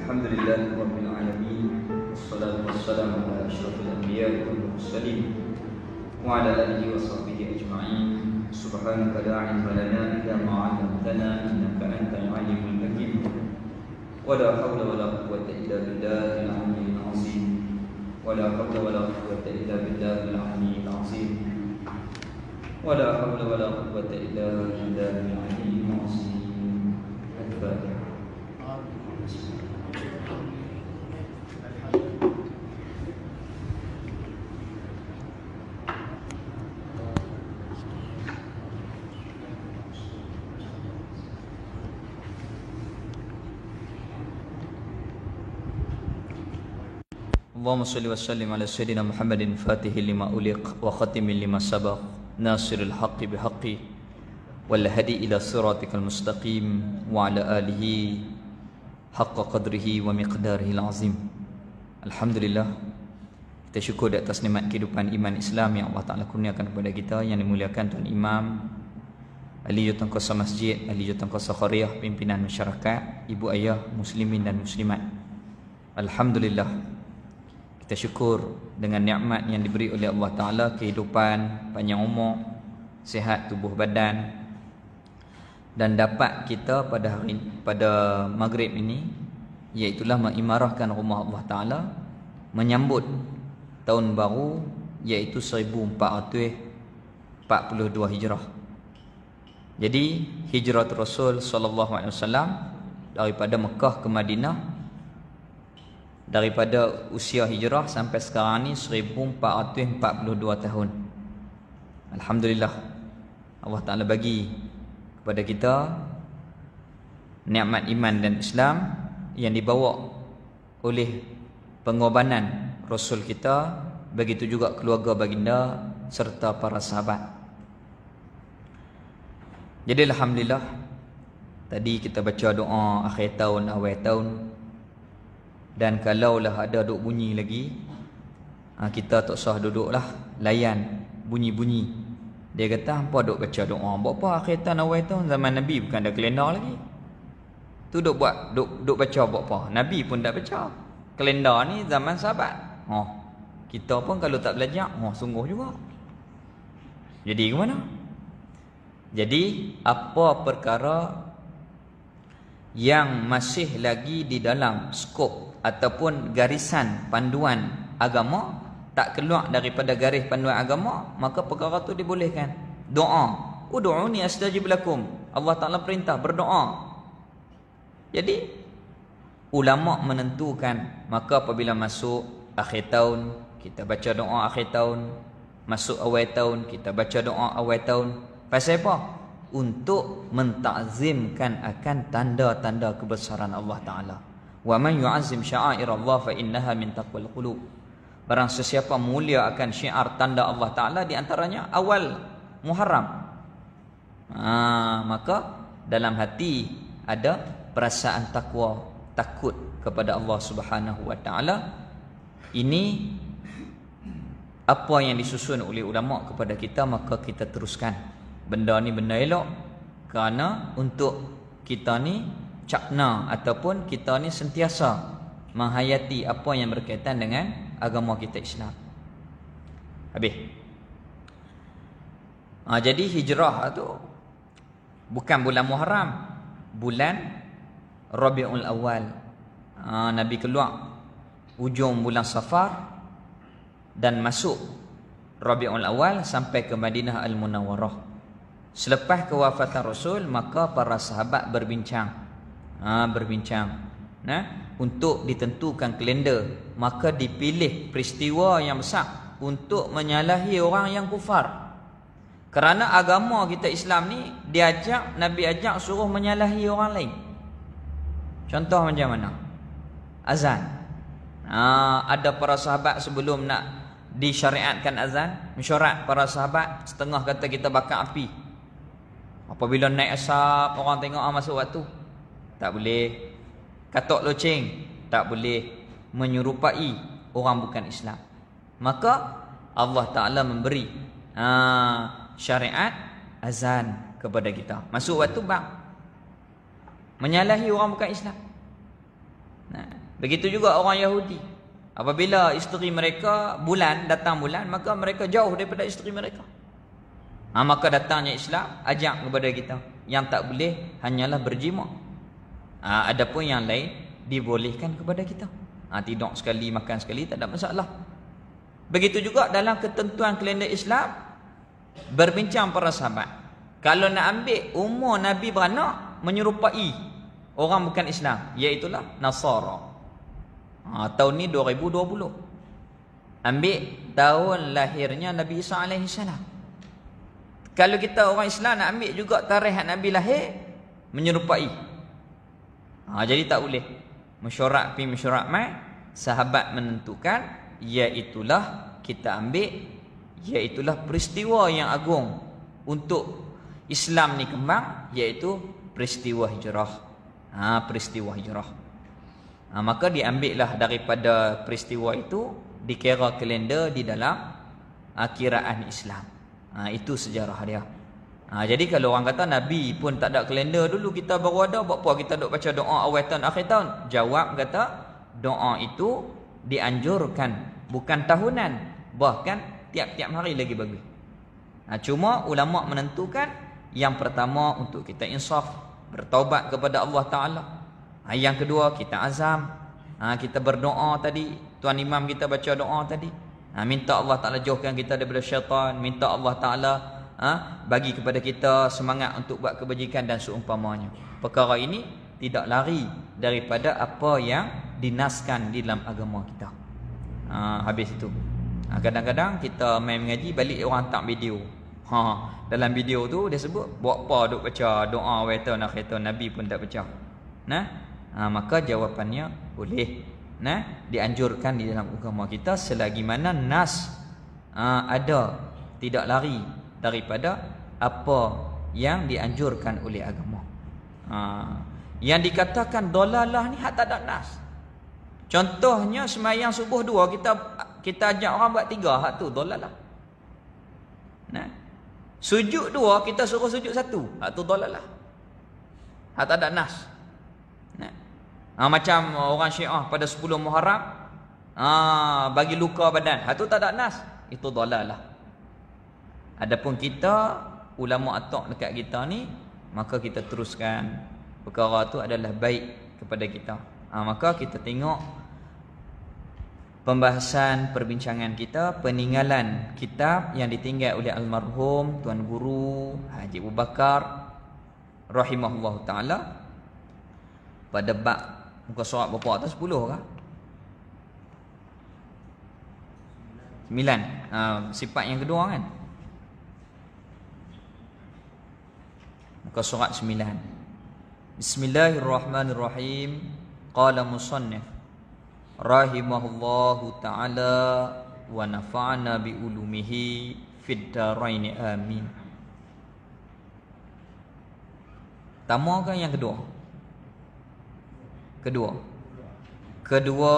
Alhamdulillah Rabbil Alamin. Wassalatu wassalamu ala ashrafil anbiya wal mursalin wa ala alihi wa sahbihi ajma'in. Subhanaka la ilma lana illa ma 'allamtana innaka antal alimul hakim. Wa la hawla wa la quwwata illa billahil aliyyil azim. Wa la hawla wa la quwwata illa billahil aliyyil azim. Wa la hawla wa la quwwata illa billahil aliyyil azim. Al-Fatiha. Allahumma salli wa sallim ala sayyidina Muhammadin fatihil lima uliq wa khatimin lima sabaq nasiril haqqi bihaqqi wal hadi ila siratikal mustaqim wa ala alihi haqqa qadrihi wa miqdarihil azim. Alhamdulillah, kita syukur di atas nikmat kehidupan iman Islam yang Allah Ta'ala kurniakan kepada kita, yang dimuliakan Tuan Imam ahli Jurukuasa Masjid, ahli Jurukuasa Khairiyah, pimpinan masyarakat, ibu ayah muslimin dan muslimat. Alhamdulillah, kita syukur dengan nikmat yang diberi oleh Allah Ta'ala, kehidupan, panjang umur, sihat tubuh badan, dan dapat kita pada maghrib ini, iaitulah mengimarahkan rumah Allah Ta'ala, menyambut tahun baru, iaitu 1442 Hijrah. Jadi hijrah Rasul SAW daripada Mekah ke Madinah, daripada usia hijrah sampai sekarang ni 1442 tahun. Alhamdulillah, Allah Ta'ala bagi kepada kita nikmat iman dan Islam yang dibawa oleh pengorbanan Rasul kita, begitu juga keluarga baginda serta para sahabat. Jadi Alhamdulillah, tadi kita baca doa akhir tahun, awal tahun. Dan kalaulah ada duk bunyi lagi, kita tak usah duduklah layan bunyi-bunyi. Dia kata, hampa duk baca doa buat apa akhir tahun awal tahun? Zaman Nabi bukan ada kalender lagi. Tu duk baca buat apa? Nabi pun tak baca. Kalender ni zaman sahabat. Kita pun kalau tak belajar, sungguh juga. Jadi ke mana? Jadi apa perkara yang masih lagi di dalam skop ataupun garisan panduan agama, tak keluar daripada garis panduan agama, maka perkara tu dibolehkan. Doa, ud'uni astajib lakum. Allah Ta'ala perintah berdoa. Jadi ulama menentukan, maka apabila masuk akhir tahun, kita baca doa akhir tahun. Masuk awal tahun, kita baca doa awal tahun. Pasal apa? Untuk mentakzimkan akan tanda-tanda kebesaran Allah Ta'ala. Wa man yu'azzim sya'airallah fa innaha min taqwal qulub. Barang sesiapa mulia akan syiar tanda Allah Ta'ala, di antaranya awal Muharram, maka dalam hati ada perasaan takwa, takut kepada Allah Subhanahu wa Ta'ala. Ini apa yang disusun oleh ulama kepada kita, maka kita teruskan. Benda ni benda elok, kerana untuk kita ni cakna ataupun kita ni sentiasa menghayati apa yang berkaitan dengan agama kita Islam. Habis. Jadi hijrah tu bukan bulan Muharram, bulan Rabiul Awal. Nabi keluar ujung bulan Safar dan masuk Rabiul Awal sampai ke Madinah Al-Munawwarah. Selepas kewafatan Rasul, maka para sahabat berbincang untuk ditentukan kalender. Maka dipilih peristiwa yang besar untuk menyalahi orang yang kufar. Kerana agama kita Islam ni Nabi ajak suruh menyalahi orang lain. Contoh macam mana? Azan. Ada para sahabat sebelum nak disyariatkan azan, mesyuarat para sahabat, setengah kata kita bakar api. Apabila naik asap, orang tengok masuk waktu, tak boleh. Katok loceng, tak boleh. Menyerupai orang bukan Islam. Maka Allah Ta'ala memberi syariat azan kepada kita. Masuk waktu bang, menyalahi orang bukan Islam. Begitu juga orang Yahudi. Apabila isteri mereka datang bulan, maka mereka jauh daripada isteri mereka. Maka datangnya Islam ajak kepada kita, yang tak boleh hanyalah berjima. Adapun yang lain dibolehkan kepada kita. Tidur sekali, makan sekali, tak ada masalah. Begitu juga dalam ketentuan kalender Islam, berbincang para sahabat, kalau nak ambil umur Nabi beranak menyerupai orang bukan Islam, iaitulah Nasara. Tahun ni 2020. Ambil tahun lahirnya Nabi Isa alaihi salam. Kalau kita orang Islam nak ambil juga tarikh Nabi lahir, menyerupai. Jadi tak boleh. Mesyuarat pi mesyuarat mai, sahabat menentukan, iaitulah kita ambil, iaitulah peristiwa yang agung untuk Islam ni kembang, iaitu peristiwa hijrah. Peristiwa hijrah. Maka diambillah daripada peristiwa itu, dikira kalender di dalam kiraan Islam. Itu sejarah dia. Jadi kalau orang kata Nabi pun tak ada kalender dulu, kita baru ada, buat apa kita duk baca doa awal tahun akhir tahun? Jawab kata, doa itu dianjurkan, bukan tahunan, bahkan tiap-tiap hari lagi bagus. Cuma ulama menentukan, yang pertama untuk kita insaf, bertaubat kepada Allah Ta'ala. Yang kedua kita azam, kita berdoa tadi, tuan imam kita baca doa tadi, minta Allah Ta'ala jauhkan kita daripada syaitan, minta Allah Ta'ala bagi kepada kita semangat untuk buat kebajikan dan seumpamanya. Perkara ini tidak lari daripada apa yang dinaskan di dalam agama kita. Habis itu, kadang-kadang kita main mengaji, balik orang tak video. Dalam video tu dia sebut, buat apa duk baca doa awal tahun akhir tahun, Nabi pun tak baca. Maka jawapannya boleh, dianjurkan di dalam agama kita selagi mana nas ada, tidak lari daripada apa yang dianjurkan oleh agama. Yang dikatakan dolalah ni hak tak ada nas. Contohnya sembahyang subuh 2, kita ajak orang buat 3, hak tu dolalah. Sujud 2, kita suruh sujud 1, hak tu dolalah. Hak tak ada nas. Macam orang Syiah pada 10 Muharram bagi luka badan, hak tu tak ada nas, itu dolalah. Adapun kita, ulama atok dekat kita ni, maka kita teruskan perkara tu adalah baik kepada kita. Maka kita tengok pembahasan perbincangan kita, peninggalan kitab yang ditinggal oleh almarhum Tuan Guru Haji Abu Bakar rahimahullah ta'ala, pada bab muka surat berapa atas 10 kah? 9. Sifat yang kedua kan, muka surat 9. Bismillahirrahmanirrahim. Qala musannif rahimahullahu ta'ala wa nafa'ana bi ulumihi fid darain amin. Pertama kan yang kedua? Kedua,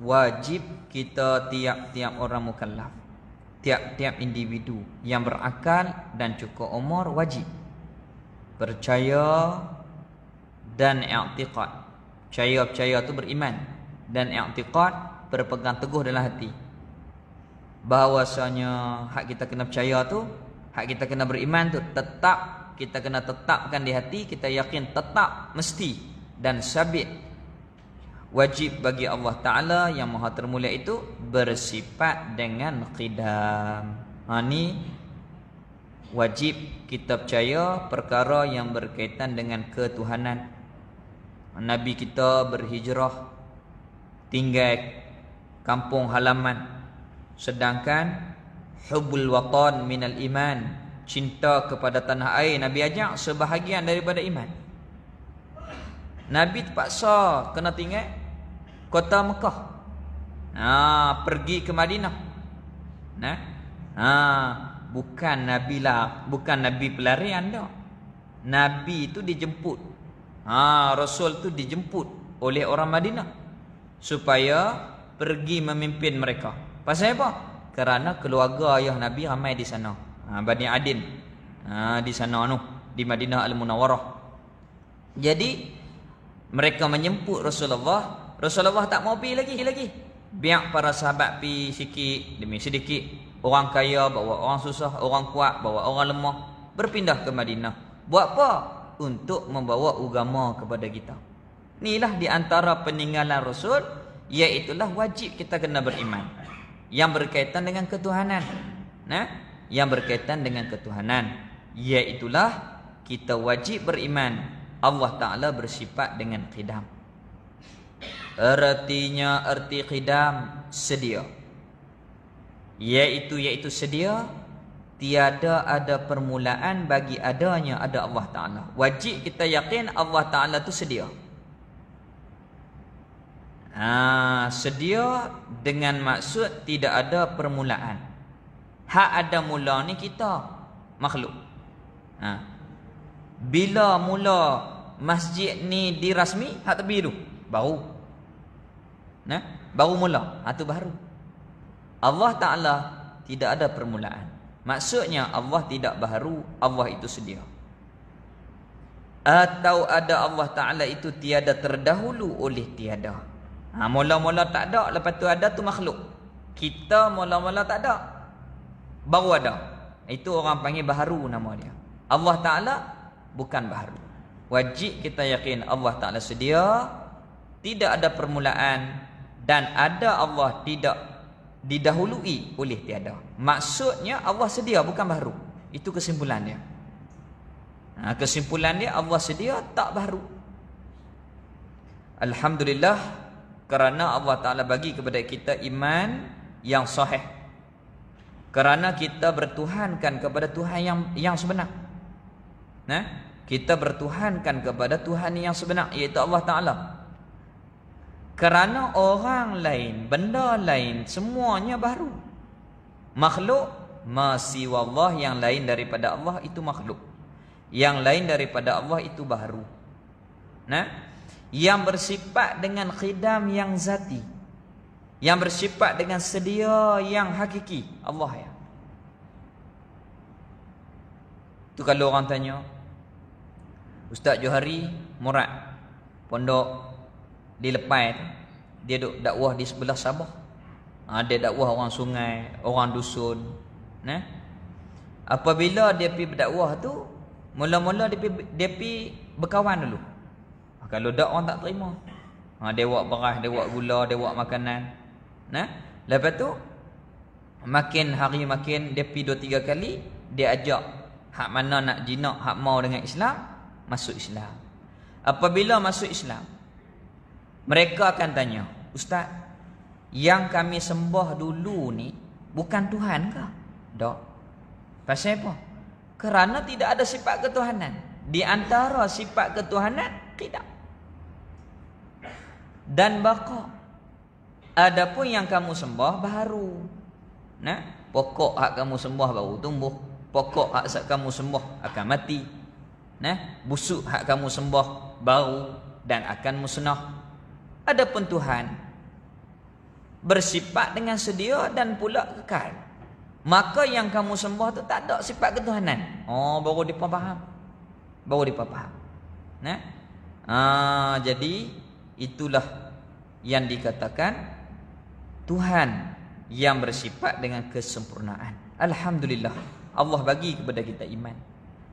wajib kita tiap-tiap orang mukallaf, tiap-tiap individu yang berakal dan cukup umur, wajib percaya dan i'tiqad. Percaya tu beriman, dan i'tiqad berpegang teguh dalam hati bahawasanya hak kita kena percaya tu, hak kita kena beriman tu tetap, kita kena tetapkan di hati, kita yakin tetap, mesti dan sabit, wajib bagi Allah Ta'ala yang maha termulia itu bersifat dengan qidam. Ni wajib kita percaya perkara yang berkaitan dengan ketuhanan. Nabi kita berhijrah, tinggal kampung halaman, sedangkan hubbul watan minal iman, cinta kepada tanah air, Nabi ajak sebahagian daripada iman. Nabi terpaksa kena tinggal kota Mekah, pergi ke Madinah. Bukan Nabi pelarian dah. Nabi itu dijemput. Rasul tu dijemput oleh orang Madinah supaya pergi memimpin mereka. Pasal apa? Kerana keluarga ayah Nabi ramai di sana. Bani Adin. Di sana di Madinah Al-Munawwarah. Jadi mereka menjemput Rasulullah Rasulullah tak mau pergi lagi. Biar para sahabat pergi sikit demi sedikit. Orang kaya bawa orang susah, orang kuat bawa orang lemah, berpindah ke Madinah. Buat apa? Untuk membawa agama kepada kita. Inilah di antara peninggalan Rasul, iaitulah wajib kita kena beriman yang berkaitan dengan ketuhanan. Yang berkaitan dengan ketuhanan, iaitulah kita wajib beriman Allah Ta'ala bersifat dengan qidam. Artinya arti qidam sedia, iaitu sedia, tiada ada permulaan bagi adanya ada Allah Ta'ala. Wajib kita yakin Allah Ta'ala tu sedia. Sedia dengan maksud tidak ada permulaan. Hak ada mula ni kita makhluk. Bila mula masjid ni dirasmi, hak tepi tu baru. Baru mula, tu baru. Allah Ta'ala tidak ada permulaan. Maksudnya Allah tidak baharu, Allah itu sedia. Atau ada Allah Ta'ala itu tiada terdahulu oleh tiada. Mula-mula tak ada, lepas tu ada, tu makhluk. Kita mula-mula tak ada, baru ada. Itu orang panggil baharu nama dia. Allah Ta'ala bukan baharu. Wajib kita yakin Allah Ta'ala sedia, tidak ada permulaan, dan ada Allah tidak didahului oleh tiada. Maksudnya Allah sedia, bukan baharu. Itu kesimpulan dia. Kesimpulan dia Allah sedia, tak baharu. Alhamdulillah, kerana Allah Ta'ala bagi kepada kita iman yang sahih. Kerana kita bertuhankan kepada Tuhan yang sebenar. Kita bertuhankan kepada Tuhan yang sebenar, iaitu Allah Ta'ala. Kerana orang lain, benda lain, semuanya baru. Makhluk, masiwa Allah, yang lain daripada Allah itu makhluk. Yang lain daripada Allah itu baru. Yang bersifat dengan khidam yang zati, yang bersifat dengan sedia yang hakiki, Allah ya. Tu kalau orang tanya, Ustaz Johari Murad pondok di Lepai tu, dia duk dakwah di sebelah Sabah. Dia dakwah orang sungai, orang dusun. Apabila dia pergi berdakwah tu, mula-mula dia pergi berkawan dulu. Kalau dak orang tak terima. Dia buat beras, dia buat gula, dia buat makanan. Lepas tu makin hari makin dia pergi 2-3 kali, dia ajak hak mana nak jinak, hak mau dengan Islam, masuk Islam. Apabila masuk Islam, mereka akan tanya, Ustaz, yang kami sembah dulu ni bukan Tuhan ke? Tak. Pasal apa? Kerana tidak ada sifat ketuhanan. Di antara sifat ketuhanan, qidam dan baqa. Adapun yang kamu sembah baharu. Pokok hak kamu sembah baru tumbuh, pokok hak kamu sembah akan mati. Busuk hak kamu sembah baru dan akan musnah. Adapun Tuhan bersifat dengan sedia dan pula kekal. Maka yang kamu sembah tu tak ada sifat ketuhanan. Baru depa faham. Jadi itulah yang dikatakan Tuhan yang bersifat dengan kesempurnaan. Alhamdulillah, Allah bagi kepada kita iman.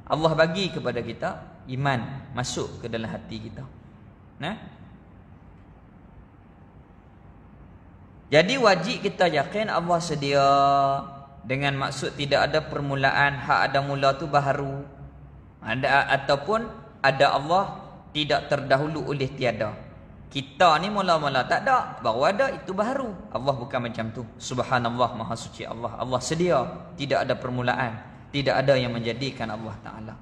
Allah bagi kepada kita iman masuk ke dalam hati kita. Jadi wajib kita yakin Allah sedia, dengan maksud tidak ada permulaan, hak ada mula tu baharu. Ataupun ada Allah tidak terdahulu oleh tiada. Kita ni mula-mula tak ada, baru ada, itu baharu. Allah bukan macam tu. Subhanallah, maha suci Allah. Allah sedia, tidak ada permulaan, tidak ada yang menjadikan Allah Ta'ala.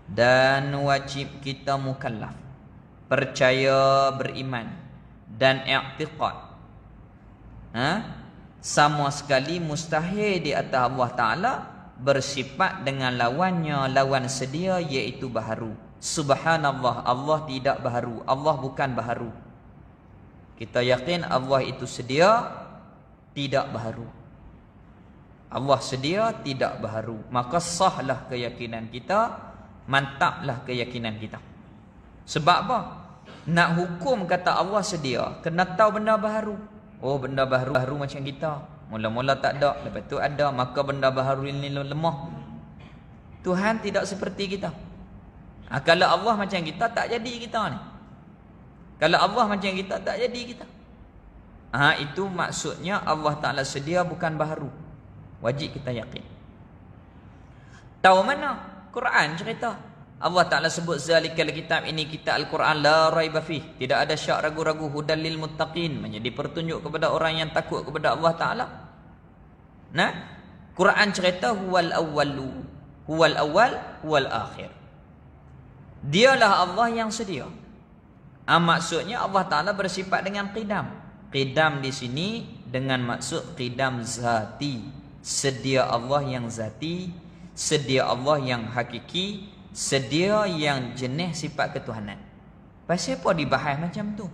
Dan wajib kita mukallaf, percaya, beriman dan i'tiqad. Sama sekali mustahil di atas Allah Ta'ala bersifat dengan lawannya, lawan sedia, iaitu baharu. Subhanallah, Allah tidak baharu, Allah bukan baharu. Kita yakin Allah itu sedia, tidak baharu. Allah sedia, tidak baharu. Maka sahlah keyakinan kita, mantaplah keyakinan kita. Sebab apa? Nak hukum kata Allah sedia, kena tahu benda baharu. Oh, benda baharu macam kita. Mula-mula tak ada, lepas tu ada, maka benda baharu ini lemah. Tuhan tidak seperti kita. Kalau Allah macam kita, tak jadi kita ni. Kalau Allah macam kita, tak jadi kita. Itu maksudnya Allah Ta'ala sedia bukan baharu. Wajib kita yakin. Tahu mana? Quran cerita. Allah Ta'ala sebut zalikal kitab, ini kitab Al-Quran, la raiba fih, tidak ada syak ragu-ragu, hudal lil muttaqin, menjadi pertunjuk kepada orang yang takut kepada Allah Ta'ala. Nah, Quran cerita huwal awwalu, huwal awwal, huwal akhir. Dialah Allah yang sedia. Maksudnya Allah Ta'ala bersifat dengan qidam. Qidam di sini dengan maksud qidam zati. Sedia Allah yang zati, sedia Allah yang hakiki, sedia yang jenis sifat ketuhanan. Pasal apa dibahas macam tu?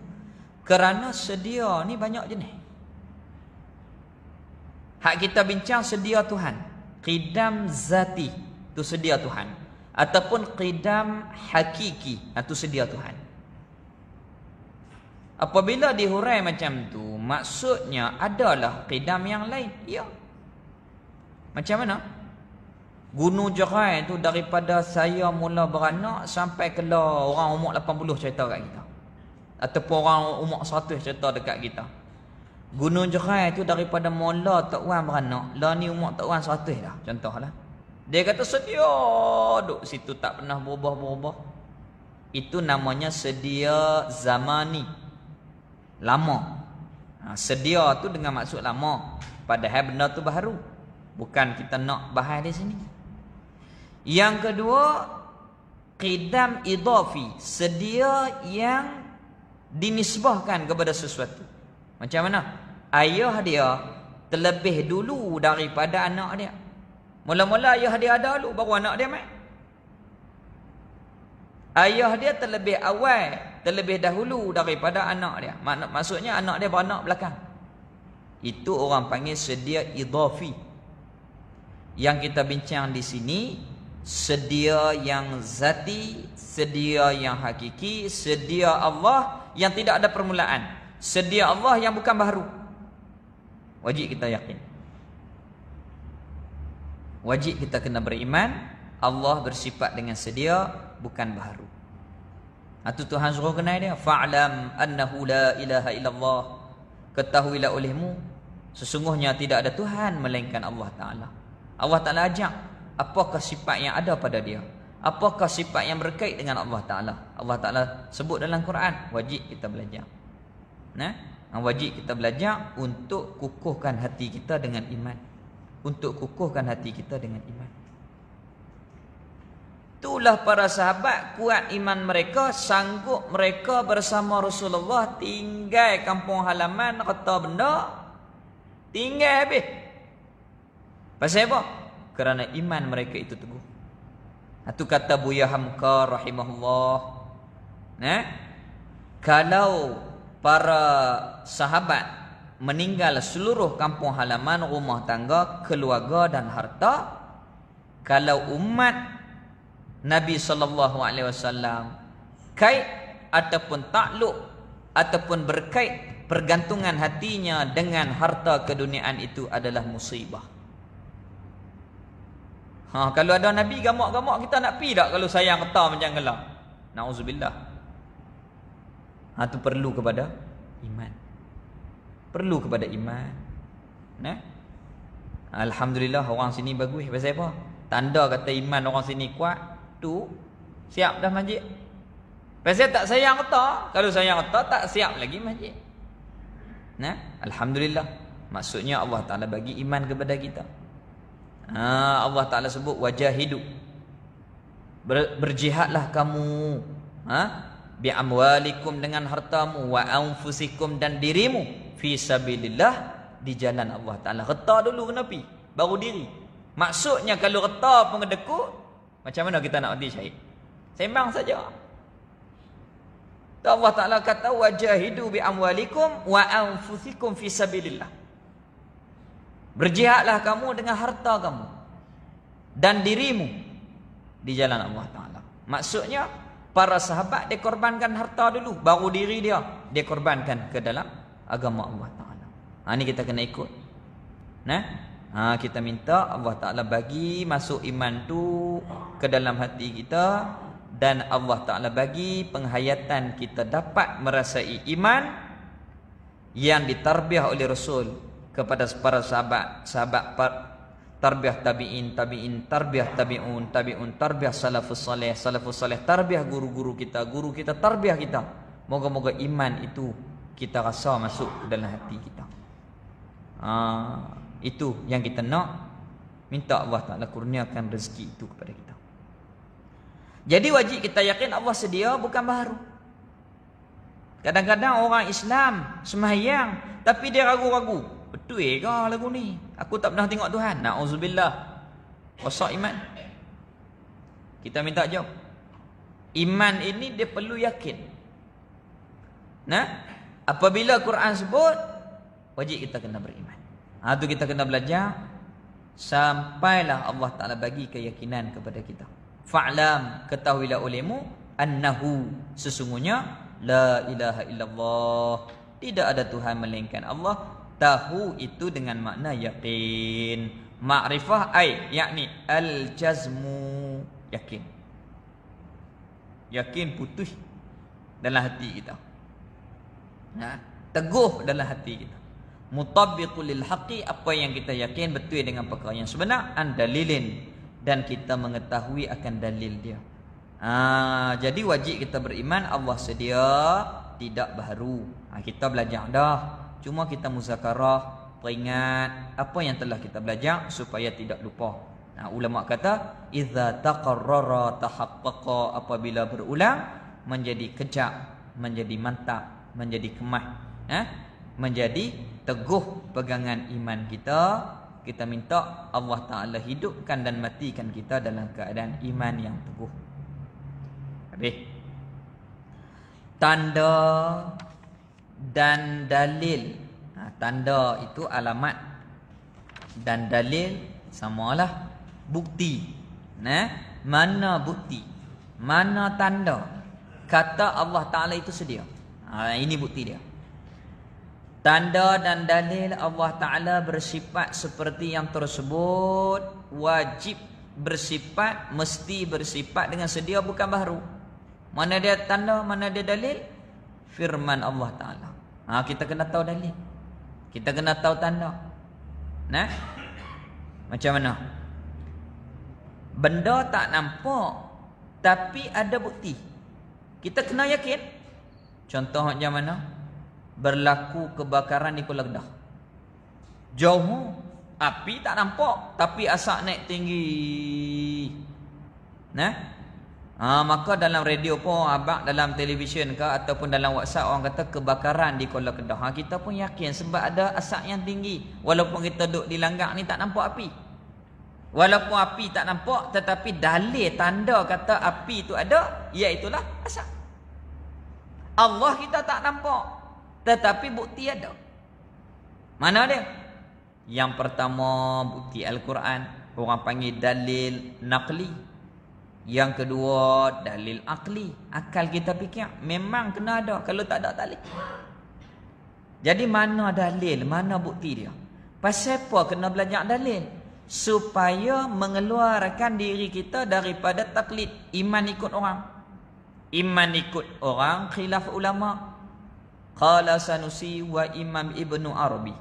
Kerana sedia ni banyak jenis. Hak kita bincang sedia Tuhan. Qidam zati, tu sedia Tuhan. Ataupun qidam hakiki, itu sedia Tuhan. Apabila dihurai macam tu, maksudnya adalah qidam yang lain. Ya. Macam mana? Gunung Jerai tu daripada saya mula beranak sampai kelah orang umur 80 cerita kat kita. Ataupun orang umur 100 cerita dekat kita. Gunung Jerai tu daripada mula Tok Wan beranak, lah ni umur Tok Wan 100 dah, contohlah. Dia kata sedia duk situ tak pernah berubah-berubah. Itu namanya sedia zamani. Lama. Sedia tu dengan maksud lama. Padahal benda tu baru. Bukan kita nak bahas di sini. Yang kedua, qidam idafi, sedia yang dinisbahkan kepada sesuatu. Macam mana? Ayah dia terlebih dulu daripada anak dia. Mula-mula ayah dia ada dulu, baru anak dia mai. Ayah dia terlebih awal, terlebih dahulu daripada anak dia. Maksudnya anak dia beranak belakang. Itu orang panggil sedia idafi. Yang kita bincang di sini, sedia yang zati, sedia yang hakiki, sedia Allah yang tidak ada permulaan, sedia Allah yang bukan baharu. Wajib kita yakin. Wajib kita kena beriman Allah bersifat dengan sedia, bukan baharu. Itu Tuhan suruh kenal dia. Fa'lam annahu la ilaha illallah. Ketahuilah olehmu, sesungguhnya tidak ada Tuhan melainkan Allah Ta'ala. Allah Ta'ala ajak, apakah sifat yang ada pada dia? Apakah sifat yang berkait dengan Allah Ta'ala? Allah Ta'ala sebut dalam Quran. Wajib kita belajar. Wajib kita belajar untuk kukuhkan hati kita dengan iman. Untuk kukuhkan hati kita dengan iman. Itulah para sahabat kuat iman mereka, sanggup mereka bersama Rasulullah tinggal kampung halaman, kata benda, tinggal habis. Pasal apa? Kerana iman mereka itu teguh. Itu kata Buya Hamka rahimahullah. Kalau para sahabat meninggal seluruh kampung halaman, rumah tangga, keluarga dan harta, kalau umat Nabi SAW kait ataupun takluk ataupun berkait pergantungan hatinya dengan harta keduniaan, itu adalah musibah. Kalau ada Nabi gamak-gamak, kita nak pi tak kalau sayang kata macam gelang? Nauzubillah. Itu perlu kepada iman. Perlu kepada iman. Alhamdulillah orang sini bagus. Pasal apa? Tanda kata iman orang sini kuat tu, siap dah masjid. Pasal tak sayang kata. Kalau sayang kata tak siap lagi masjid. Alhamdulillah. Maksudnya Allah Ta'ala bagi iman kepada kita. Allah Ta'ala sebut wajahidu, berjihadlah kamu bi'amwalikum, dengan hartamu, wa anfusikum, dan dirimu, fi sabilillah, di jalan Allah Ta'ala. Reta dulu kena pi, baru diri. Maksudnya kalau reta pun ngedekut, macam mana kita nak mati syahid? Sembang saja. Allah Ta'ala kata wajahidu bi'amwalikum wa anfusikum fi sabilillah. Berjihadlah kamu dengan harta kamu dan dirimu di jalan Allah Ta'ala. Maksudnya Para sahabat dia korbankan harta dulu, baru diri dia korbankan ke dalam agama Allah Ta'ala. Ini kita kena ikut. Kita minta Allah Ta'ala bagi masuk iman tu ke dalam hati kita, dan Allah Ta'ala bagi penghayatan kita dapat merasai iman yang ditarbiah oleh Rasul kepada para sahabat, tarbiyah tabi'in, tarbiyah tabi'un, tarbiyah salafus salih, tarbiyah guru kita tarbiyah kita. Moga-moga iman itu kita rasa masuk ke dalam hati kita. Itu yang kita nak. Minta Allah Ta'ala kurniakan rezeki itu kepada kita. Jadi wajib kita yakin Allah sedia, bukan baharu. Kadang-kadang orang Islam sembahyang tapi dia ragu-ragu. Betul ke lagu ni? Aku tak pernah tengok Tuhan. Na'udzubillah. Rosak iman. Kita minta jawab. Iman ini dia perlu yakin. Apabila Quran sebut, wajib kita kena beriman. Tu kita kena belajar sampailah Allah Ta'ala bagi keyakinan kepada kita. Fa'lam, ketahuilah olehmu, annahu, sesungguhnya la ilaha illallah, tidak ada Tuhan melainkan Allah. Tahu itu dengan makna yakin. Ma'rifah yakni al-jazmu, yakin. Yakin putih dalam hati kita. Teguh dalam hati kita. Mutabbiqul lil haqi, apa yang kita yakin betul dengan perkara yang sebenar. An dalilin, dan kita mengetahui akan dalil dia. Jadi wajib kita beriman Allah sedia, tidak baharu. Kita belajar dah. Cuma kita muzakarah, peringat apa yang telah kita belajar supaya tidak lupa. Ulama kata idza taqarrara tahaqqaqa, apabila berulang menjadi kejak, menjadi mantap, menjadi kemah, menjadi teguh pegangan iman kita. Kita minta Allah Ta'ala hidupkan dan matikan kita dalam keadaan iman yang teguh. Habis. Tanda dan dalil. Tanda itu alamat, dan dalil samalah bukti. Mana bukti, mana tanda kata Allah Ta'ala itu sedia. Ini bukti dia. Tanda dan dalil Allah Ta'ala bersifat seperti yang tersebut, wajib bersifat, mesti bersifat dengan sedia, bukan baharu. Mana dia tanda, mana dia dalil? Firman Allah Ta'ala. Kita kena tahu dalil, kita kena tahu tanda. Macam mana? Benda tak nampak tapi ada bukti, kita kena yakin. Contoh macam mana? Berlaku kebakaran di Kuala Kedah. Jauh, api tak nampak tapi asap naik tinggi. Maka dalam radio pun, dalam televisyen ke ataupun dalam WhatsApp orang kata kebakaran di Kuala Kedah. Kita pun yakin sebab ada asap yang tinggi. Walaupun kita duduk di langgar ni tak nampak api. Walaupun api tak nampak, tetapi dalil tanda kata api itu ada, iaitulah asap. Allah kita tak nampak, tetapi bukti ada. Mana dia? Yang pertama bukti Al-Quran, orang panggil dalil naqli. Yang kedua dalil akli, akal kita fikir memang kena ada, kalau tak ada tak boleh. Jadi mana dalil, mana bukti dia? Pasal apa kena belajar dalil? Supaya mengeluarkan diri kita daripada taklid, iman ikut orang. Iman ikut orang khilaf ulama. Qala Sanusi wa Imam Ibnu Arabi.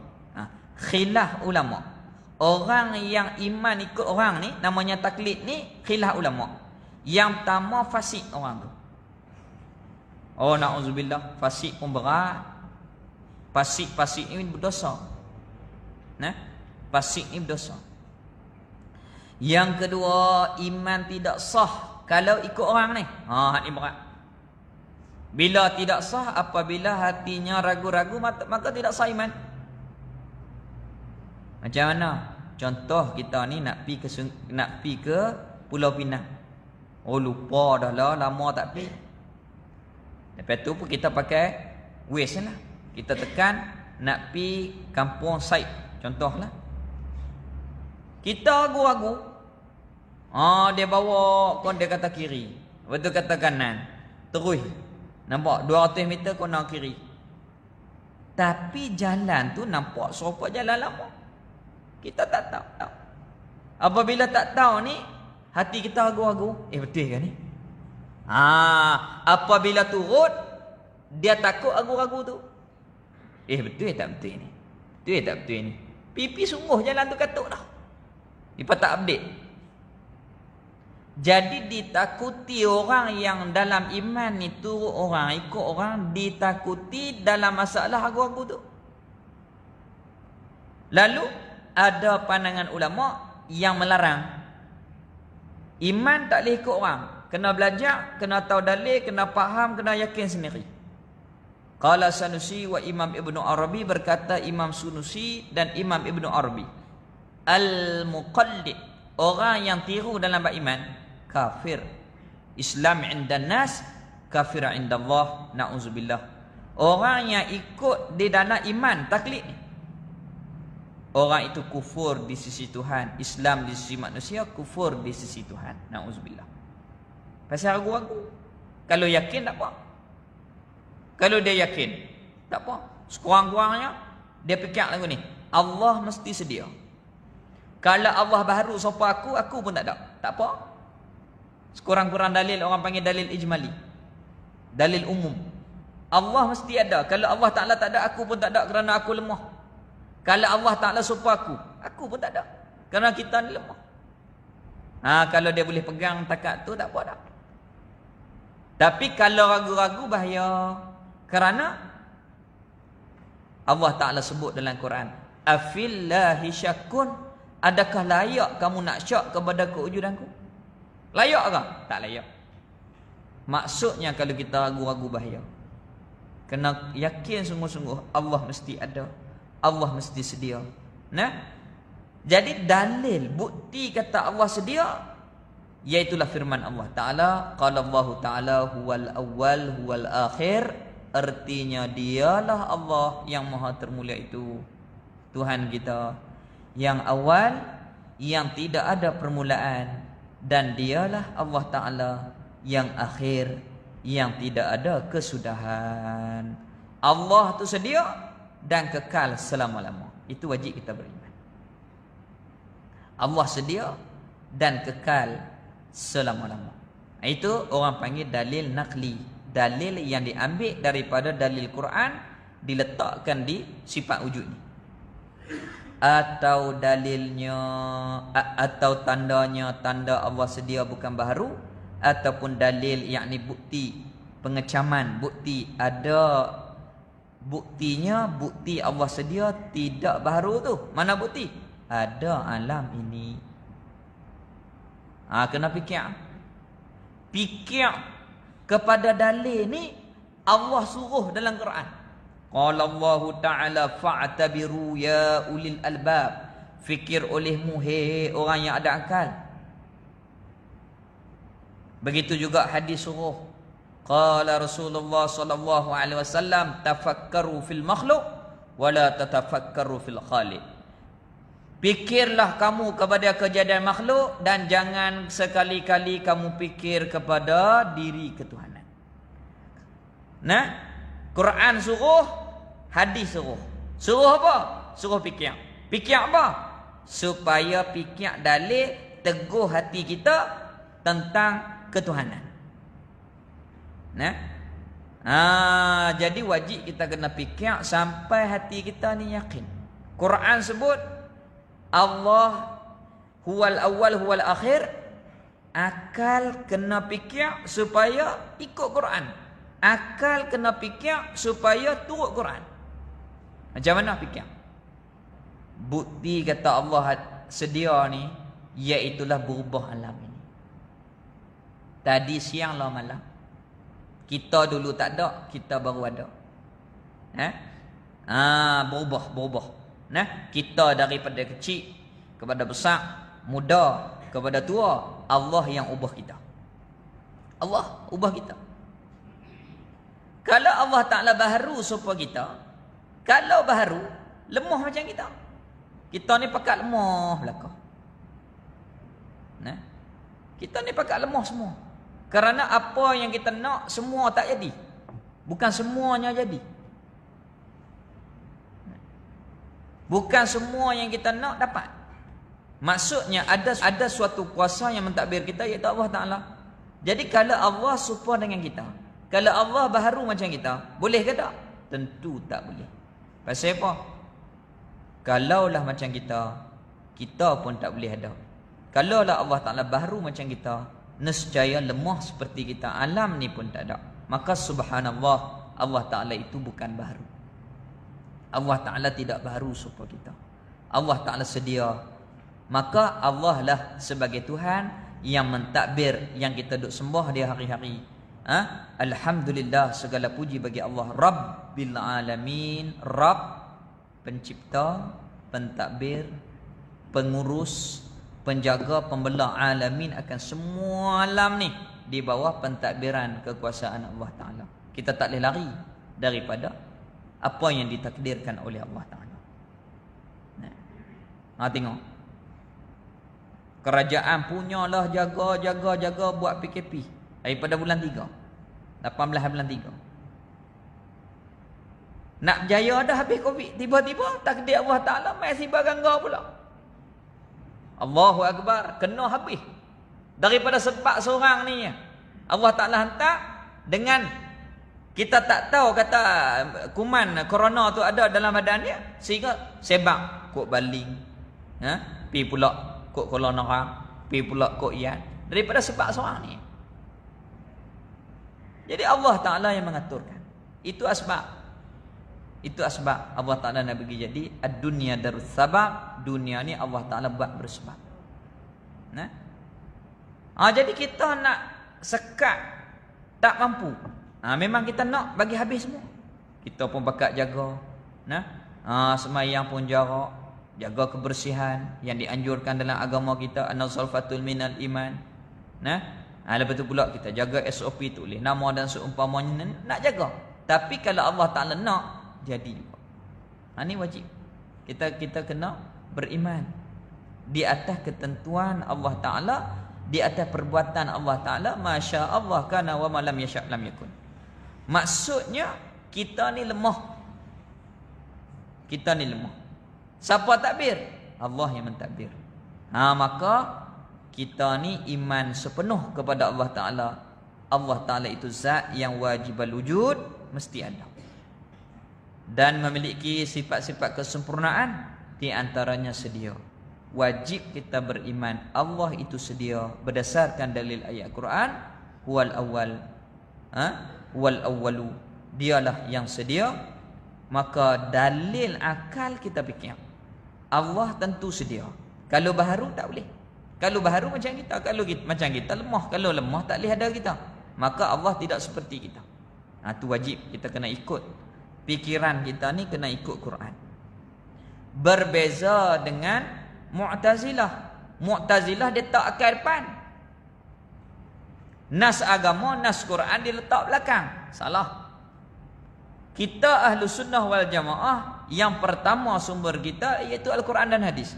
Khilaf ulama. Orang yang iman ikut orang ni, namanya taklid ni, khilaf ulama. Yang pertama fasik orang tu. Na'udzubillah, fasik pun berat. Fasik ni berdosa. Fasik ni berdosa. Yang kedua, iman tidak sah kalau ikut orang ni. Ni berat. Bila tidak sah, apabila hatinya ragu-ragu, maka tidak sah iman. Macam mana? Contoh kita ni nak pi ke Pulau Pinang. Lupa dah lah, lama tak pi. Lepas tu pun kita pakai Waze lah. Kita tekan nak pi Kampung Said, contohlah. Kita ragu-ragu. Dia bawa, dia kata kiri, betul kata kanan. Terus. Nampak 200 meter kanan kiri. Tapi jalan tu nampak serupa jalan lama. Kita tak tahu. Apabila tak tahu ni, hati kita ragu-ragu. Betul ke ni? Apabila turut, dia takut ragu-ragu tu. Betul tak betul ni? Betul tak betul ni? Pipi sungguh jalan tu katuk dah. Lepas tak update. Jadi ditakuti orang yang dalam iman ni turut orang, ikut orang, ditakuti dalam masalah ragu-ragu tu. Lalu ada pandangan ulama yang melarang. Iman tak boleh ikut orang. Kena belajar, kena tahu dalil, kena faham, kena yakin sendiri. Qala Sanusi wa Imam Ibnu Arabi, berkata Imam Sunusi dan Imam Ibnu Arabi, al-muqallid, orang yang tiru dalam bab iman, kafir. Islam inda nas, kafir inda Allah, na'udzubillah. Orang yang ikut di dalam iman, taklid, orang itu kufur di sisi Tuhan. Islam di sisi manusia, kufur di sisi Tuhan, na'udzubillah. Pasal ragu-ragu. Kalau yakin tak apa. Kalau dia yakin tak apa. Sekurang-kurangnya dia fikir lagu ni, Allah mesti sedia. Kalau Allah baharu siapa aku pun tak ada. Tak apa. Sekurang-kurang dalil orang panggil dalil ijmali. Dalil umum. Allah mesti ada. Kalau Allah Ta'ala tak ada, aku pun tak ada kerana aku lemah. Kalau Allah Ta'ala siapa aku pun tak ada kerana kita ni lemah. Kalau dia boleh pegang takat tu tak apa dah. Tapi kalau ragu-ragu bahaya. Kerana Allah Ta'ala sebut dalam Quran, afillahi syakkun, adakah layak kamu nak syak kepada kewujudanku? Layak ke? Tak layak. Maksudnya kalau kita ragu-ragu bahaya. Kena yakin sungguh-sungguh Allah mesti ada, Allah mesti sedia. Jadi dalil, bukti kata Allah sedia, iaitulah firman Allah Ta'ala, qala Allah Ta'ala huwal awwal huwal akhir. Artinya dialah Allah yang maha termulia itu, Tuhan kita, yang awal, yang tidak ada permulaan, dan dialah Allah Ta'ala yang akhir, yang tidak ada kesudahan. Allah tu sedia dan kekal selama-lama. Itu wajib kita beriman. Allah sedia dan kekal selama-lama. Itu orang panggil dalil naqli. Dalil yang diambil daripada dalil Quran, diletakkan di sifat wujud ni. Atau dalilnya, atau tandanya, tanda Allah sedia bukan baharu. Ataupun dalil, yakni bukti, pengecaman, bukti ada buktinya, bukti Allah sedia tidak baharu tu. Mana bukti? Ada alam ini. Kena fikir. Fikir kepada dalil ni Allah suruh dalam Quran. Qala Allah Ta'ala fa'tabiru ya ulil albab. Fikir olehmu hei orang yang ada akal. Begitu juga hadis suruh. Qala Rasulullah sallallahu alaihi wasallam tafakkaru fil makhluq wa la tatafakkaru fil khaliq. Fikirlah kamu kepada kejadian makhluk dan jangan sekali-kali kamu fikir kepada diri ketuhanan. Quran suruh, hadis suruh. Suruh apa? Suruh fikir. Fikir apa? Supaya fikir dalil teguh hati kita tentang ketuhanan. Jadi wajib kita kena fikir sampai hati kita ni yakin. Quran sebut Allah huwal awal huwal akhir. Akal kena fikir supaya ikut Quran. Akal kena fikir supaya turut Quran. Macam mana fikir? Bukti kata Allah sedia ni, iaitulah berubah alam ini. Tadi siang lah malam. Kita dulu tak ada, kita baru ada. Berubah. Kita daripada kecil kepada besar, muda kepada tua, Allah yang ubah kita. Allah ubah kita. Kalau Allah Ta'ala baharu supaya kita, kalau baharu lemah macam kita. Kita ni pakat lemah belakang. Kita ni pakat lemah semua. Kerana apa yang kita nak semua tak jadi. Bukan semuanya jadi. Bukan semua yang kita nak dapat. Maksudnya ada suatu kuasa yang mentadbir kita, iaitu Allah Ta'ala. Jadi kalau Allah serupa dengan kita, kalau Allah baharu macam kita, boleh ke tak? Tentu tak boleh. Pasal apa? Kalaulah macam kita pun tak boleh ada. Kalaulah Allah Ta'ala baharu macam kita, nescaya lemah seperti kita, alam ni pun tak ada. Maka subhanallah, Allah Ta'ala itu bukan baharu. Allah Ta'ala tidak baharu serupa kita. Allah Ta'ala sedia. Maka Allah lah sebagai Tuhan yang mentadbir yang kita duk sembah dia hari-hari. Alhamdulillah, segala puji bagi Allah Rabbil Alamin. Rabb, pencipta, pentadbir, pengurus, penjaga, pembelah alamin, akan semua alam ni di bawah pentadbiran kekuasaan Allah Ta'ala. Kita tak boleh lari daripada apa yang ditakdirkan oleh Allah Ta'ala. Tengok, kerajaan punyalah jaga buat PKP daripada bulan 3, 18 bulan 3. Nak berjaya dah habis Covid, tiba-tiba takdir Allah Ta'ala mai sibah gangga pula. Allahu Akbar, kena habis. Daripada sebab seorang ni Allah Ta'ala hantar dengan kita tak tahu kata kuman corona tu ada dalam badan dia, sehingga sebab kok baling, pi pula kok kolonara, pi pula kok iat, daripada sebab seorang ni. Jadi Allah Ta'ala yang mengaturkan. Itu asbab. Itu asbab Allah Ta'ala nak bagi jadi ad-dunya darus sabab. Dunia ni Allah Ta'ala buat bersebab. Jadi kita nak sekat tak mampu. Memang kita nak bagi habis semua. Kita pun bakat jaga. Semayang pun jarak, jaga kebersihan yang dianjurkan dalam agama kita, an-nazafatul minal iman. Lepas tu pula kita jaga SOP, tulis nama dan seumpamanya, nak jaga. Tapi kalau Allah Ta'ala nak, jadi juga. Ini wajib. Kita kena beriman di atas ketentuan Allah Ta'ala, di atas perbuatan Allah Ta'ala. Masya Allah kana wa ma lam yasha' lam yakun. Maksudnya kita ni lemah. Kita ni lemah. Siapa takbir? Allah yang mentadbir. Maka kita ni iman sepenuh kepada Allah Ta'ala. Allah Ta'ala itu zat yang wajib wujud, mesti ada, dan memiliki sifat-sifat kesempurnaan. Di antaranya sedia. Wajib kita beriman Allah itu sedia berdasarkan dalil ayat Quran. Huwal awwal, huwal awwalu, dialah yang sedia. Maka dalil akal kita fikir Allah tentu sedia. Kalau baharu tak boleh. Kalau baharu macam kita, macam kita lemah. Kalau lemah tak boleh ada kita. Maka Allah tidak seperti kita. Itu wajib kita kena ikut. Fikiran kita ni kena ikut Quran. Berbeza dengan Mu'tazilah. Mu'tazilah dia tak akal depan. Nas agama, nas Quran dia letak belakang. Salah. Kita ahlu sunnah wal jamaah, yang pertama sumber kita iaitu Al-Quran dan hadis.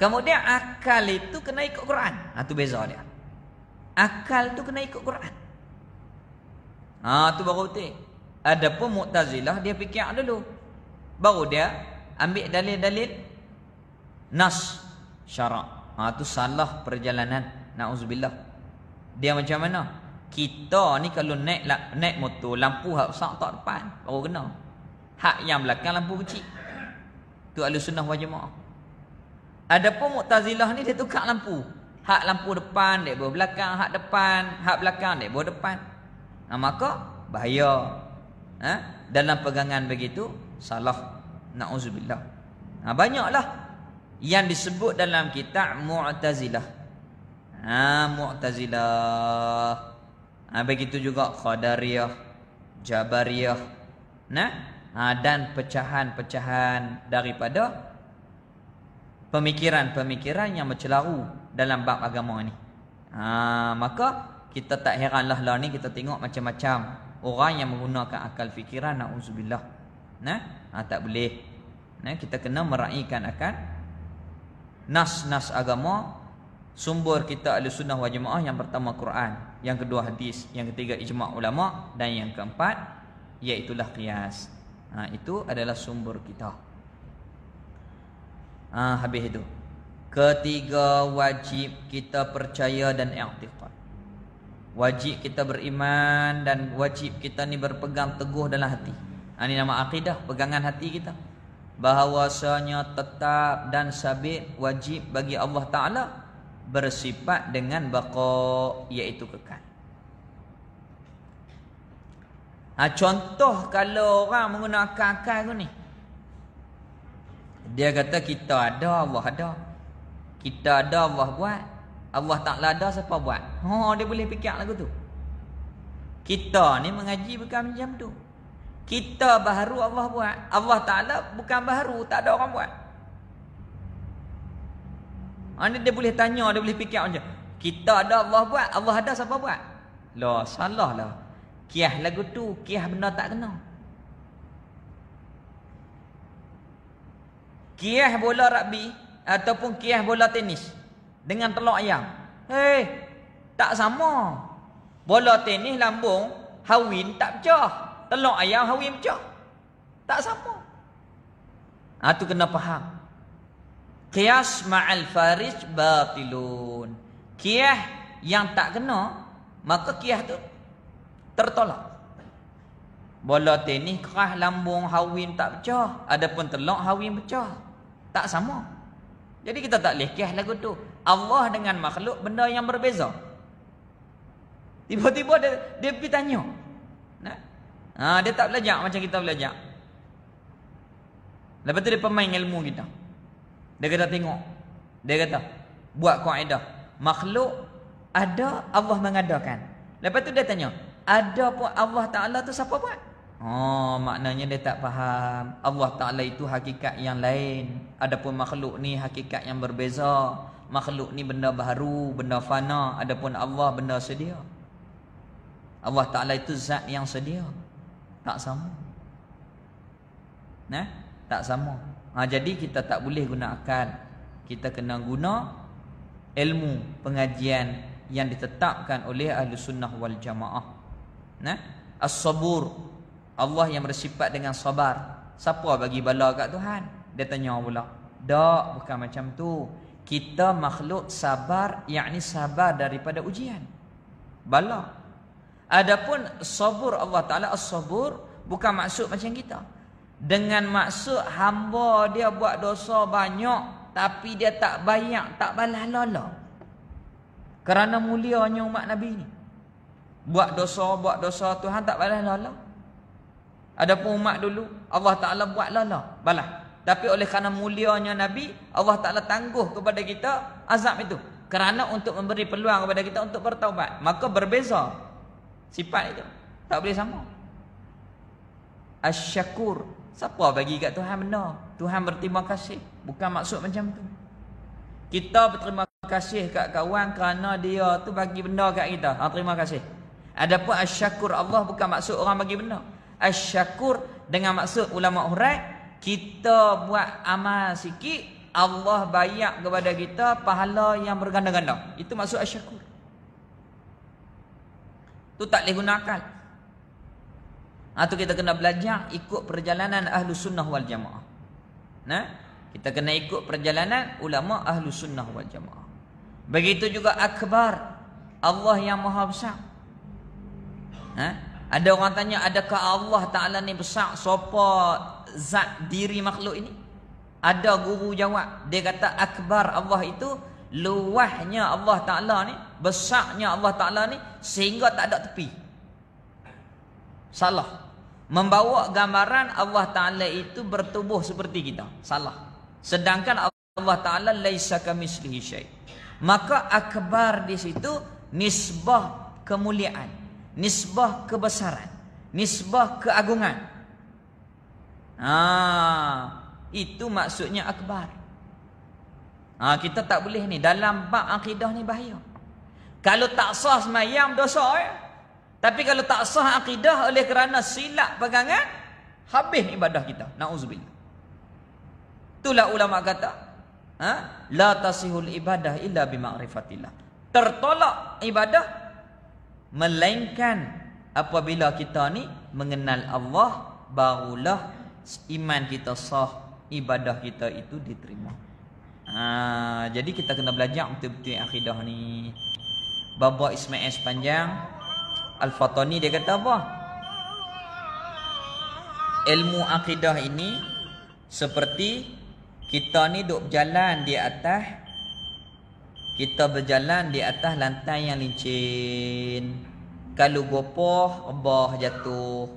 Kemudian akal itu kena ikut Quran. Itu beza dia. Akal tu kena ikut Quran. Tu baru betul. Adapun Mu'tazilah dia fikir dulu, baru dia ambil dalil-dalil nas syarak. Tu salah perjalanan. Na'udzubillah. Dia macam mana? Kita ni kalau naik motor, lampu hak besar tak depan, baru kena. Hak yang belakang lampu kecil. Tu ahli sunnah wal jamaah. Adapun Mu'tazilah ni dia tukar lampu. Hak lampu depan dek bawah belakang, hak depan, hak belakang dek bawah depan. Maka bahaya. Dalam pegangan begitu salah. Na'udzubillah. Banyaklah yang disebut dalam kitab Mu'tazilah. Mu'tazilah. Begitu juga Qadariyah, Jabariyah. Dan pecahan-pecahan daripada pemikiran-pemikiran yang bercelaru dalam bab agama ni. Maka kita tak heranlah lah ni kita tengok macam-macam orang yang menggunakan akal fikiran. Na'udzubillah. Tak boleh. Kita kena meraihkan akan nas-nas agama Sumber kita Ahlussunnah wal Jamaah yang pertama Quran, yang kedua hadis, yang ketiga ijma' ulama, dan yang keempat iaitulah qiyas. Itu adalah sumber kita. Habis itu. Ketiga, wajib kita percaya dan i'tiqad. Wajib kita beriman dan wajib kita ni berpegang teguh dalam hati. Ini nama akidah, pegangan hati kita. Bahawasanya tetap dan sabit wajib bagi Allah Ta'ala bersifat dengan baqa, iaitu kekal. Contoh kalau orang menggunakan akal ni, dia kata kita ada, Allah ada. Kita ada, Allah buat. Allah Ta'ala ada, siapa buat? Dia boleh fikir lagu tu. Kita ni mengaji bukan macam tu. Kita baharu, Allah buat. Allah Ta'ala bukan baharu, tak ada orang buat. Ni dia boleh tanya, dia boleh fikir macam, kita ada, Allah buat. Allah ada, siapa buat? Lah, salah lah. Kiah lagu tu, kiah benda tak kena. Kiah bola rugby ataupun kiah bola tenis dengan telur ayam, tak sama. Bola tenis lambung hawin tak pecah, telur ayam hawin pecah, tak sama. Tu kena faham. Qiyas ma'al farij batilun. Kiah yang tak kena, maka kiah tu tertolak. Bola tenis kerah lambung hawin tak pecah, adapun telur hawin pecah, tak sama. Jadi kita tak boleh kias lagu tu. Allah dengan makhluk benda yang berbeza. Tiba-tiba dia pergi tanya. Dia tak belajar macam kita belajar. Lepas tu dia pemain ilmu kita. Dia kata tengok. Dia kata buat kaedah. Makhluk ada, Allah mengadakan. Lepas tu dia tanya, ada pun Allah Ta'ala tu siapa buat? Maknanya dia tak faham. Allah Ta'ala itu hakikat yang lain. Adapun makhluk ni hakikat yang berbeza. Makhluk ni benda baharu, benda fana. Adapun Allah benda sedia. Allah Ta'ala itu zat yang sedia. Tak sama. Tak sama. Jadi kita tak boleh guna akal. Kita kena guna ilmu pengajian yang ditetapkan oleh Ahlussunnah wal Jamaah. As-sabur, Allah yang bersifat dengan sabar. Siapa bagi bala kat Tuhan? Dia tanya pula. Tak, bukan macam tu. Kita makhluk sabar, yakni sabar daripada ujian, bala. Adapun sabur Allah Ta'ala, as-sabur, bukan maksud macam kita. Dengan maksud hamba dia buat dosa banyak, tapi dia tak banyak, tak balas lala. Kerana mulianya umat Nabi ni. Buat dosa Tuhan tak balas lala. Adapun umat dulu, Allah Ta'ala buat lala, balas. Tapi oleh kerana mulianya Nabi, Allah Ta'ala tangguh kepada kita azab itu. Kerana untuk memberi peluang kepada kita untuk bertaubat. Maka berbeza sifat itu. Tak boleh sama. Asy-syakur, siapa bagi kat Tuhan benda? Tuhan berterima kasih. Bukan maksud macam tu. Kita berterima kasih kat kawan kerana dia tu bagi benda kat kita. Terima kasih. Adapun asy-syakur Allah bukan maksud orang bagi benda. Asy-syakur dengan maksud ulama hurai, kita buat amal sikit, Allah bayar kepada kita pahala yang berganda-ganda. Itu maksud asy-syakur. Tu tak boleh guna akal. Tu kita kena belajar ikut perjalanan Ahlussunnah wal Jamaah. Kita kena ikut perjalanan ulama Ahlussunnah wal Jamaah. Begitu juga akbar, Allah yang maha besar. Ada orang tanya, adakah Allah Ta'ala ni besar? Siapa zat diri makhluk ini? Ada guru jawab, dia kata akbar Allah itu luahnya Allah Ta'ala ni, besarnya Allah Ta'ala ni sehingga tak ada tepi. Salah. Membawa gambaran Allah Ta'ala itu bertubuh seperti kita. Salah. Sedangkan Allah Ta'ala laisa kamitslihi syai'. Maka akbar di situ nisbah kemuliaan, nisbah kebesaran, nisbah keagungan. Itu maksudnya akbar. Kita tak boleh ni. Dalam bab akidah ni bahaya. Kalau tak sah semayang dosa Tapi kalau tak sah akidah oleh kerana silap pegangan, habis ibadah kita. Na'udzubillah. Itulah ulama kata, La tasihul ibadah illa bima'rifatillah. Tertolak ibadah melainkan apabila kita ni mengenal Allah, barulah iman kita sah, ibadah kita itu diterima. Jadi kita kena belajar betul-betul akidah ni. Baba Ismail sepanjang Al-Fatani dia kata apa? Ilmu akidah ini seperti kita ni duk berjalan di atas, kita berjalan di atas lantai yang licin. Kalau gopoh, rebah jatuh.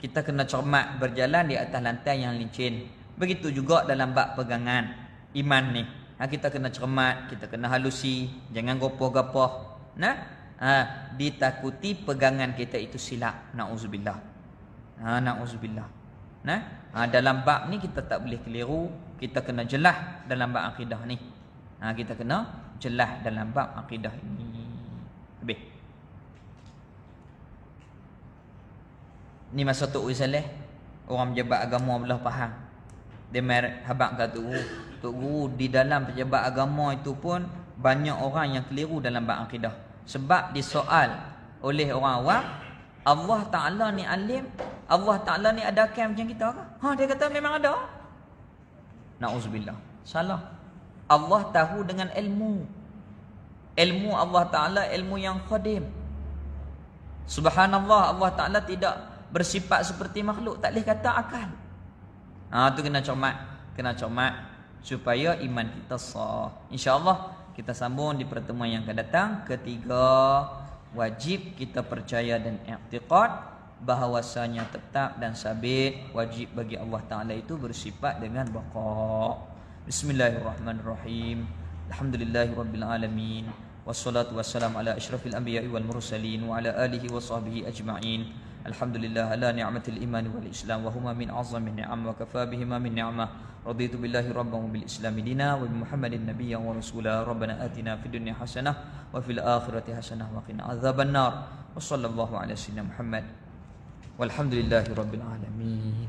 Kita kena cermat berjalan di atas lantai yang licin. Begitu juga dalam bab pegangan iman ni. Kita kena cermat, kita kena halusi, jangan gopoh-gopoh. Ditakuti pegangan kita itu silap. Na'udzubillah. Na'udzubillah. Dalam bab ni kita tak boleh keliru. Kita kena jelas dalam bab akidah ni. Kita kena jelas dalam bab akidah ini. Habis. Ni masa Tok Saleh, orang pejabat agama belah faham. Dia mai habaq kat Tok Guru, di dalam pejabat agama itu pun banyak orang yang keliru dalam bab akidah. Sebab disoal oleh orang awam, Allah Ta'ala ni alim, Allah Ta'ala ni ada akal macam kita ke? Dia kata memang ada. Na'udzubillah. Salah. Allah tahu dengan ilmu. Ilmu Allah Ta'ala ilmu yang qadim. Subhanallah, Allah Ta'ala tidak bersifat seperti makhluk. Tak boleh kata akal. Tu kena cermat. Kena cermat supaya iman kita sah. InsyaAllah kita sambung di pertemuan yang akan datang. Ketiga, wajib kita percaya dan i'tiqad bahawasanya tetap dan sabit wajib bagi Allah Ta'ala itu bersifat dengan baqa. Bismillahirrahmanirrahim. Alhamdulillahirabbil alamin. Wassalatu wassalamu ala asyrafil anbiya'i wal mursalin wa ala alihi wa sahbihi ajma'in. Alhamdulillah ala ni'matil iman wal islam wa huma min azami ni'am wa kafa bihima min ni'mah. Raditu billahi rabban wa bil islami dina wa bi Muhammadin nabiyyan wa rasula. Rabbana atina fid dunya hasanah wa fil akhirati hasanah wa qina adzabannar. Wa sallallahu ala sayyidina Muhammad. Walhamdulillahi rabbil alamin.